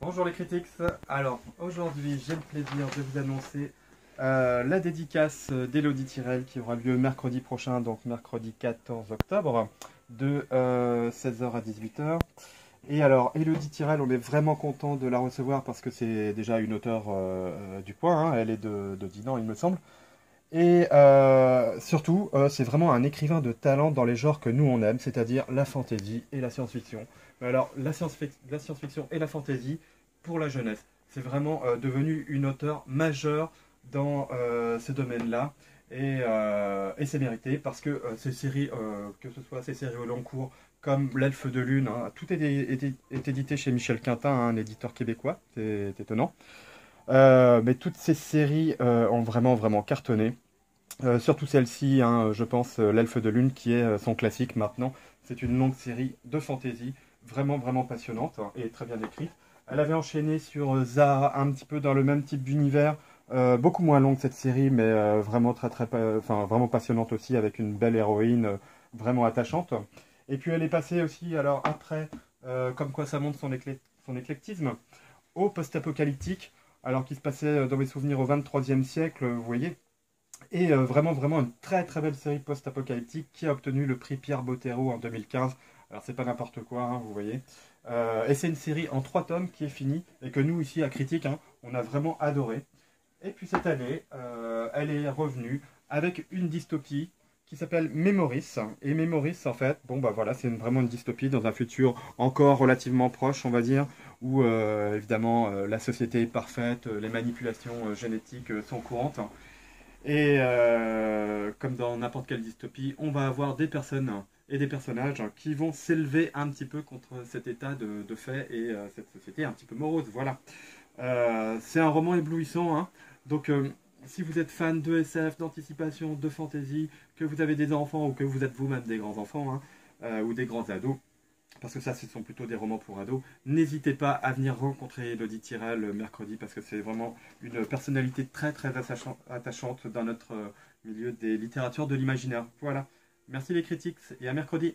Bonjour les critiques, alors aujourd'hui j'ai le plaisir de vous annoncer la dédicace d'Elodie Tirel qui aura lieu mercredi prochain, donc mercredi 14 octobre, de 16h à 18h. Et alors Elodie Tirel, on est vraiment content de la recevoir parce que c'est déjà une auteure du coin, hein, elle est de Dinan il me semble. Et surtout, c'est vraiment un écrivain de talent dans les genres que nous on aime, c'est-à-dire la fantasy et la science-fiction. Mais alors, la science-fiction et la fantasy pour la jeunesse. C'est vraiment devenu une auteure majeure dans ce domaine-là. Et c'est mérité parce que ces séries, que ce soit ces séries au long cours, comme L'Elfe de Lune, hein, tout est édité chez Michel Quintin, hein, un éditeur québécois, c'est étonnant. Mais toutes ces séries ont vraiment, vraiment cartonné. Surtout celle-ci, hein, je pense, L'Elfe de Lune, qui est son classique maintenant. C'est une longue série de fantasy, vraiment, vraiment passionnante hein, et très bien écrite. Elle avait enchaîné sur Zara, un petit peu dans le même type d'univers, beaucoup moins longue cette série, mais vraiment très, très, enfin, vraiment passionnante aussi, avec une belle héroïne, vraiment attachante. Et puis elle est passée aussi, alors après, comme quoi ça montre son éclectisme, au post-apocalyptique, alors qu'il se passait dans mes souvenirs au 23e siècle, vous voyez. Et vraiment, vraiment une très très belle série post-apocalyptique qui a obtenu le prix Pierre Bottero en 2015. Alors c'est pas n'importe quoi, hein, vous voyez. Et c'est une série en 3 tomes qui est finie et que nous ici à Critique, hein, on a vraiment adoré. Et puis cette année, elle est revenue avec une dystopie qui s'appelle Memoris. Et Memoris, en fait, bon bah voilà, c'est vraiment une dystopie dans un futur encore relativement proche, on va dire, où évidemment la société est parfaite, les manipulations génétiques sont courantes. Et comme dans n'importe quelle dystopie, on va avoir des personnes et des personnages qui vont s'élever un petit peu contre cet état de fait et cette société un petit peu morose. Voilà. C'est un roman éblouissant, hein. Donc, si vous êtes fan de SF, d'anticipation, de fantasy, que vous avez des enfants ou que vous êtes vous-même des grands enfants hein, ou des grands ados, parce que ça, ce sont plutôt des romans pour ados. N'hésitez pas à venir rencontrer Elodie Tirel mercredi, parce que c'est vraiment une personnalité très très attachante dans notre milieu des littératures de l'imaginaire. Voilà. Merci les critiques et à mercredi.